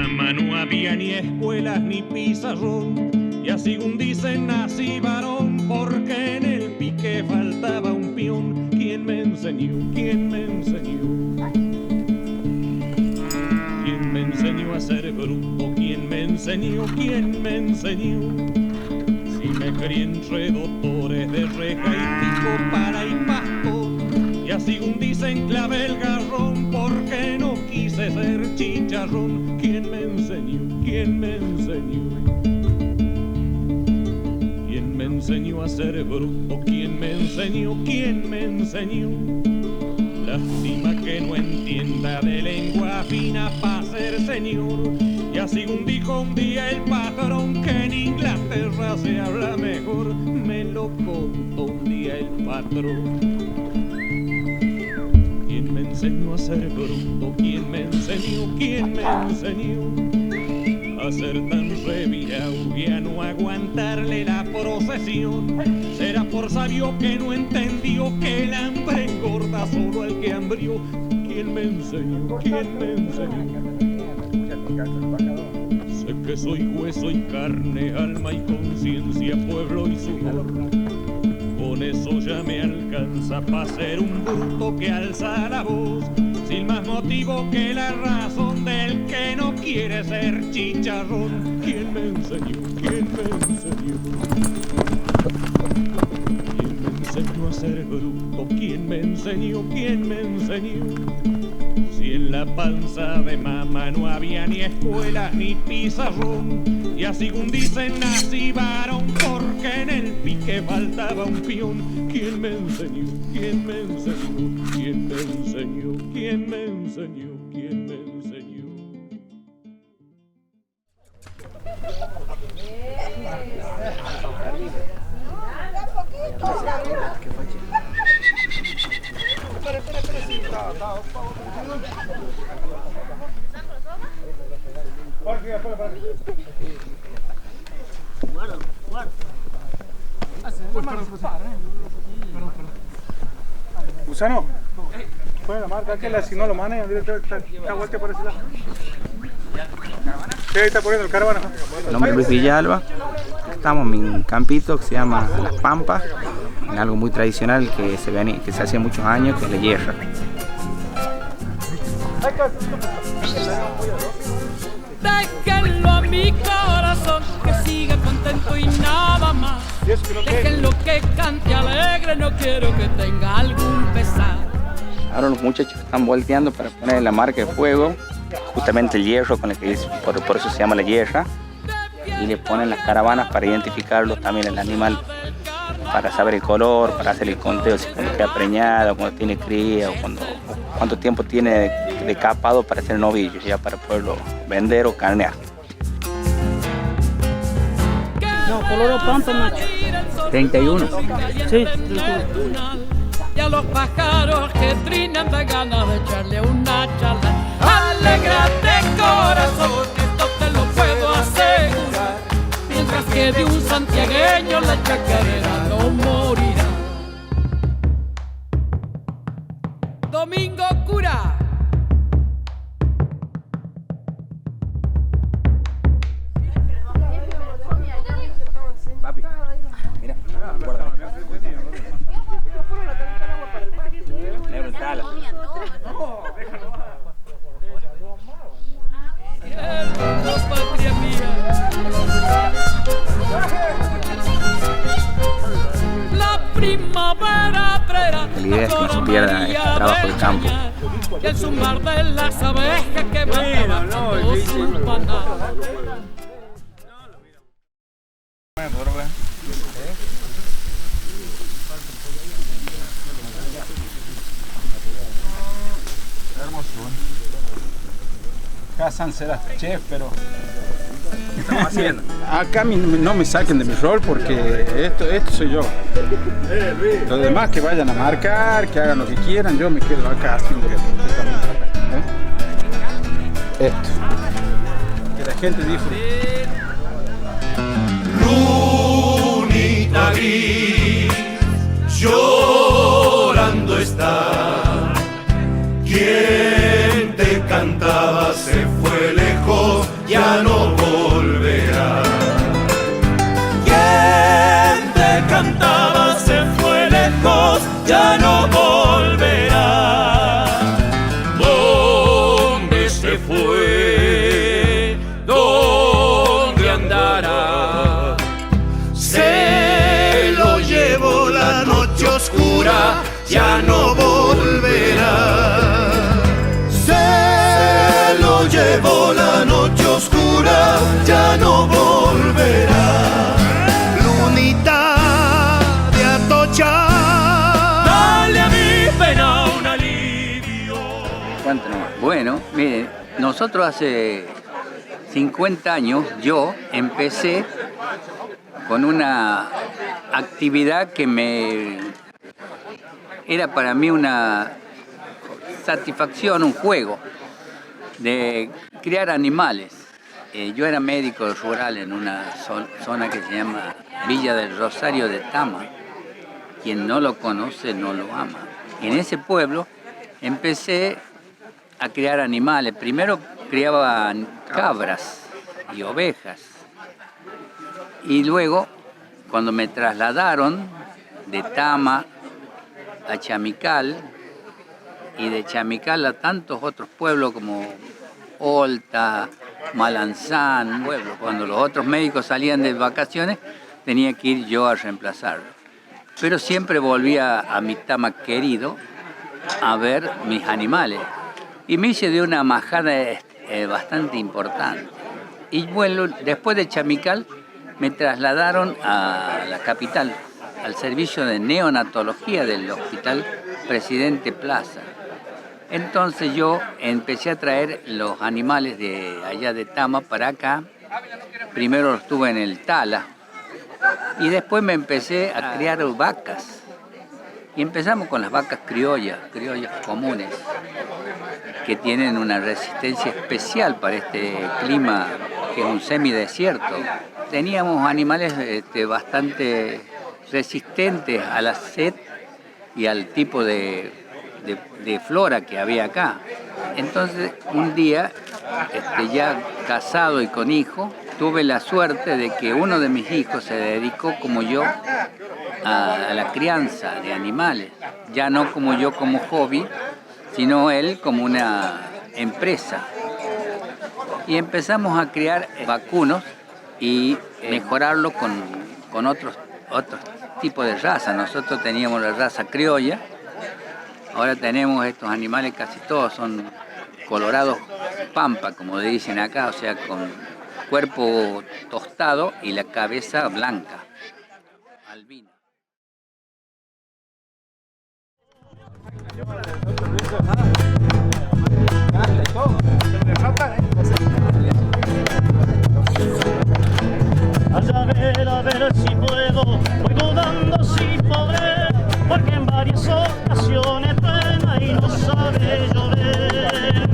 mamá no había ni escuelas ni pizarrón, y así según dicen nací varón, porque en el pique faltaba un peón. ¿Quién me enseñó? ¿Quién me enseñó? ¿Quién me enseñó a ser bruto? ¿Quién me enseñó? ¿Quién me enseñó? Si me crié entre doctores de reja y pico, pala y pasto, y así según dicen clavé el garrón, porque no quise ser chicharrón. ¿Quién me enseñó? ¿Quién me enseñó? ¿Quién me enseñó a ser bruto? ¿Quién me enseñó? ¿Quién me enseñó? Lástima que no entienda de lengua fina para ser señor. Y así dijo un día el patrón que en Inglaterra se habla mejor. Me lo contó un día el patrón. ¿Quién me enseñó a ser bruto? ¿Quién me enseñó? ¿Quién me enseñó a ser tan revirado y a no aguantarle la procesión? Será por sabio que no entendió que el hambre engorda solo al que hambrió. ¿Quién me enseñó? ¿Quién me enseñó? Sé que soy hueso y carne, alma y conciencia, pueblo y sudor. Con eso ya me alcanza para ser un bruto que alza la voz, sin más motivo que la razón del que no quiere ser chicharrón. ¿Quién me enseñó? ¿Quién me enseñó? ¿Quién me enseñó a ser bruto? ¿Quién me enseñó? ¿Quién me enseñó? Si en la panza de mamá no había ni escuelas ni pizarrón, y así según dicen nací varón, porque en el pique faltaba un peón. ¿Quién me enseñó? ¿Quién me enseñó? ¿Quién me enseñó? ¿Quién me enseñó? ¿Quién me enseñó? Gusano, fue la marca que si no lo manejan directamente, está vuelta por ese lado. Sí, ahí está poniendo el caravana. Mi nombre es Luis Villalba. Estamos en un campito que se llama Las Pampas, en algo muy tradicional que se hacía muchos años, que es la hierra. Déjenlo a mi corazón, que siga contento y nada más. Déjenlo que cante alegre, no quiero que tenga algún pesar. Ahora los muchachos están volteando para poner la marca de fuego, justamente el hierro, con el que por eso se llama la hierra, y le ponen las caravanas para identificarlo también el animal, para saber el color, para hacer el conteo, si cuando queda preñado, cuando tiene cría, o cuánto tiempo tiene de capado para hacer novillos, ya para poderlo vender o carnear. No, coloró pampa, macho. 31. Sí. Y a los pájaros que trinan da ganas de echarle una charla. Alégrate corazón, esto te lo puedo asegurar. Mientras que de un santiagueño la chacarera no morirá. Domingo Cura. Papi, mira, guarda. Negro en tala. Los patria mía. La primavera traerá. La idea es que no se pierda este trabajo de campo. Y el zumbar de las abejas que van bajando su panal. Hassan será chef, pero ¿Qué estamos haciendo? acá no me saquen de mi rol porque esto soy yo. Los demás que vayan a marcar, que hagan lo que quieran, yo me quedo acá haciendo esto. Que la gente disfrute. Lunita gris, llorando está. ¿Quién te cantaba se fue lejos ya no volverá. Quien te cantaba se fue lejos, ya no volverá. ¿Dónde se fue? ¿Dónde andará? Se lo llevó la noche oscura, ya no volverá. Se lo llevó la noche oscura, ya no volverá. Lunita de Atocha, dale a mi pena un alivio. ¿Cuánto nomás? Bueno, miren, nosotros hace 50 años yo empecé con una actividad que era para mí una satisfacción, un juego de criar animales. Yo era médico rural en una zona que se llama Villa del Rosario de Tama. Quien no lo conoce no lo ama. Y en ese pueblo empecé a criar animales. Primero criaba cabras y ovejas. Y luego, cuando me trasladaron de Tama a Chamical, y de Chamical a tantos otros pueblos como Olta, Malanzán, pueblo. Cuando los otros médicos salían de vacaciones, tenía que ir yo a reemplazarlo. Pero siempre volvía a mi Tama querido a ver mis animales. Y me hice de una majada bastante importante. Y bueno, después de Chamical, me trasladaron a la capital, al servicio de neonatología del Hospital Presidente Plaza. Entonces yo empecé a traer los animales de allá de Tama para acá. Primero los tuve en el Tala y después me empecé a criar vacas. Y empezamos con las vacas criollas comunes, que tienen una resistencia especial para este clima que es un semidesierto. Teníamos animales bastante resistentes a la sed y al tipo de flora que había acá. Entonces, un día, ya casado y con hijo, tuve la suerte de que uno de mis hijos se dedicó, como yo, a la crianza de animales. Ya no como yo como hobby, sino él como una empresa. Y empezamos a criar vacunos y mejorarlo con otros tipos de raza. Nosotros teníamos la raza criolla. Ahora tenemos estos animales, casi todos son colorados pampa, como dicen acá, o sea, con cuerpo tostado y la cabeza blanca, albina. A ver si puedo, voy dudando si podré, porque en varias ocasiones truena y no sabe llover.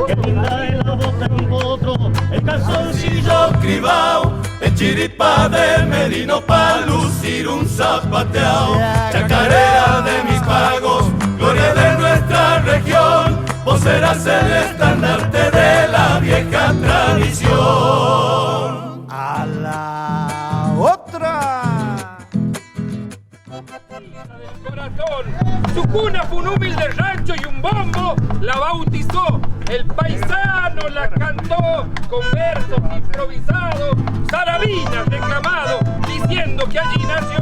Qué linda es la boca de un potro, el calzoncillo cribao, el chiripá de merino pa' lucir un zapateao. Chacarera de mis pagos, gloria de nuestra región, vos serás el estandarte de la vieja tradición. A la otra. Del corazón, su cuna fue un humilde rancho y un bombo la bautizó. El paisano la cantó con versos improvisados, zarabinas declamado, diciendo que allí nació.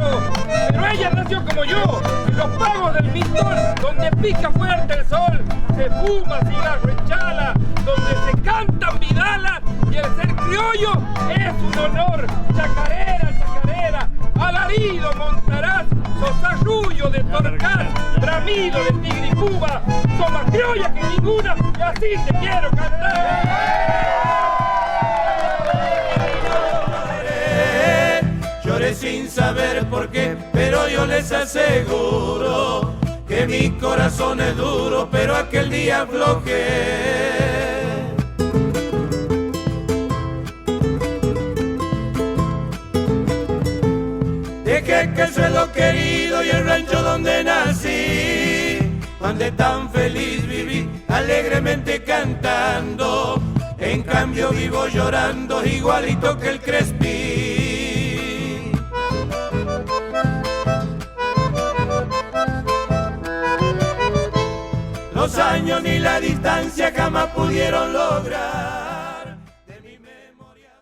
Pero ella nació como yo, en los pagos del Mistol, donde pica fuerte el sol, se fuma cigarro en chala, donde se cantan vidalas y el ser criollo es un honor. Chacarera, chacarera, alarido montarás, sosarrullo de torcar, bramido de tigricuba, sos más criolla que ninguna y así te quiero cantar. Lloré sin saber por qué, pero yo les aseguro que mi corazón es duro, pero aquel día aflojé. Dejé sé que eso es lo querido y el rancho donde nací, donde tan feliz viví, alegremente cantando. En cambio vivo llorando igualito que el Crespi. Los años ni la distancia jamás pudieron lograr de mi memoria.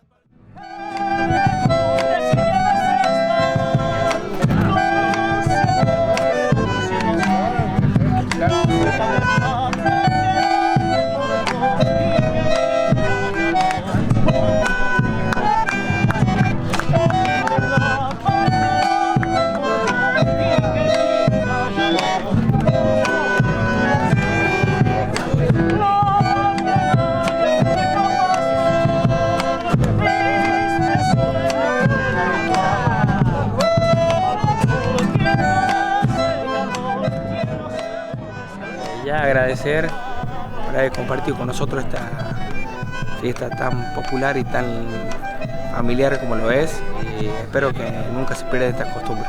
Ya agradecer por haber compartido con nosotros esta fiesta tan popular y tan familiar como lo es, y espero que nunca se pierda esta costumbre.